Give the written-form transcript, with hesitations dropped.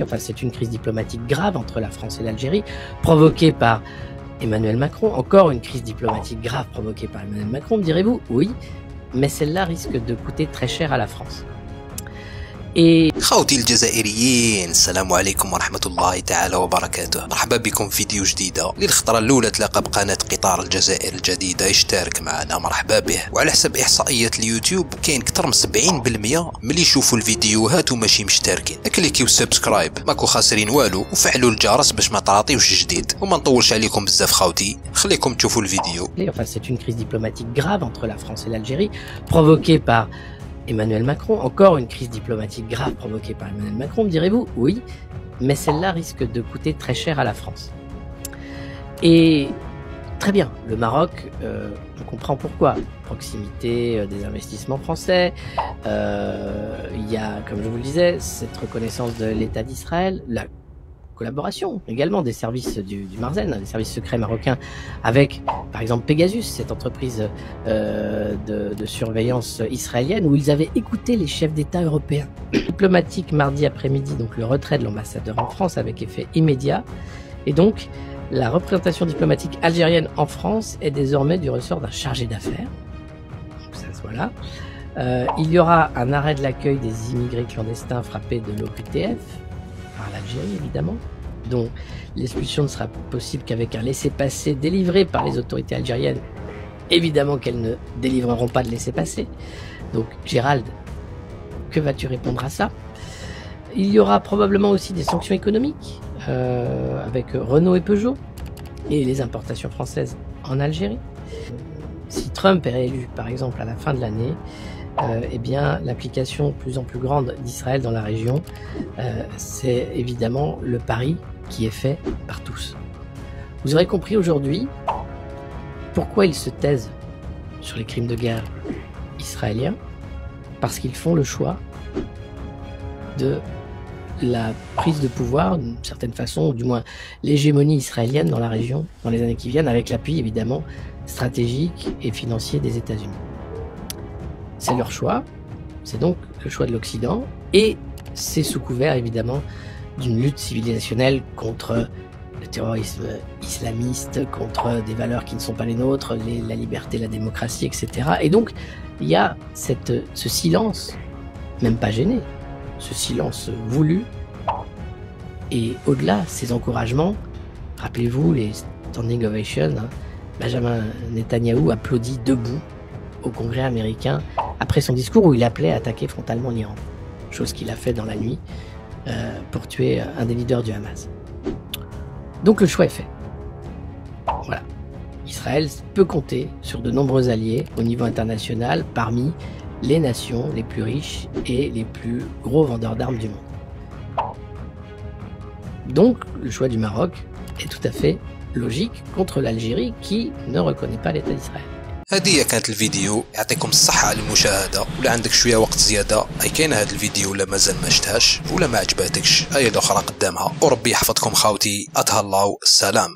Enfin, c'est une crise diplomatique grave entre la France et l'Algérie, provoquée par Emmanuel Macron. Encore une crise diplomatique grave provoquée par Emmanuel Macron, me direz-vous? Oui, mais celle-là risque de coûter très cher à la France. خوتي الجزائريين، السلام عليكم ورحمة الله تعالى وبركاته. مرحبا بكم في فيديو جديدة. للخطرة الأولى تلاقى بقناة قطار الجزائر الجديدة، يشترك معنا مرحبا به. وعلى حسب إحصائيات اليوتيوب كاين كتر من 70% ملي يشوفوا الفيديوهات وماشي مشتركين. كليكيو سبسكرايب، ماكو خاسرين والو، وفعلوا الجرس باش ما تعطيوش جديد. وما نطولش عليكم بزاف خوتي، خليكم تشوفوا الفيديو. Enfin, c'est une crise diplomatique grave entre la France et l'Algérie, provoquée par Emmanuel Macron. Encore une crise diplomatique grave provoquée par Emmanuel Macron, me direz-vous? Oui, mais celle-là risque de coûter très cher à la France. Et très bien, le Maroc, on comprend pourquoi. Proximité des investissements français, il y a, comme je vous le disais, cette reconnaissance de l'État d'Israël, la collaboration également des services du Marzen, des services secrets marocains avec par exemple Pegasus, cette entreprise de surveillance israélienne où ils avaient écouté les chefs d'État européens. Diplomatique mardi après-midi, donc le retrait de l'ambassadeur en France avec effet immédiat, et donc la représentation diplomatique algérienne en France est désormais du ressort d'un chargé d'affaires. Donc ça voilà. Il y aura un arrêt de l'accueil des immigrés clandestins frappés de l'OQTF par l'Algérie évidemment, dont l'expulsion ne sera possible qu'avec un laissez-passer délivré par les autorités algériennes. Évidemment qu'elles ne délivreront pas de laissez-passer. Donc Gérald, que vas-tu répondre à ça? Il y aura probablement aussi des sanctions économiques avec Renault et Peugeot et les importations françaises en Algérie. Si Trump est réélu par exemple à la fin de l'année, eh bien, l'application de plus en plus grande d'Israël dans la région, c'est évidemment le pari qui est fait par tous. Vous aurez compris aujourd'hui pourquoi ils se taisent sur les crimes de guerre israéliens, parce qu'ils font le choix de la prise de pouvoir, d'une certaine façon, ou du moins l'hégémonie israélienne dans la région, dans les années qui viennent, avec l'appui évidemment stratégique et financier des États-Unis. C'est leur choix, c'est donc le choix de l'Occident, et c'est sous couvert évidemment d'une lutte civilisationnelle contre le terrorisme islamiste, contre des valeurs qui ne sont pas les nôtres, la liberté, la démocratie, etc. Et donc il y a ce silence, même pas gêné, ce silence voulu, et au-delà ces encouragements, rappelez-vous les standing ovations, hein, Benjamin Netanyahou applaudit debout au Congrès américain après son discours où il appelait à attaquer frontalement l'Iran, chose qu'il a fait dans la nuit pour tuer un des leaders du Hamas. Donc le choix est fait. Voilà. Israël peut compter sur de nombreux alliés au niveau international parmi les nations les plus riches et les plus gros vendeurs d'armes du monde. Donc le choix du Maroc est tout à fait logique contre l'Algérie qui ne reconnaît pas l'État d'Israël. هذه كانت الفيديو، يعطيكم الصحة على المشاهدة. ولا عندك شوية وقت زيادة أي كاين هذا الفيديو ولا مازال ما شفتهاش ولا ما عجباتكش، هيا الأخرى قدامها. وربي يحفظكم خاوتي، أتهلاو، السلام.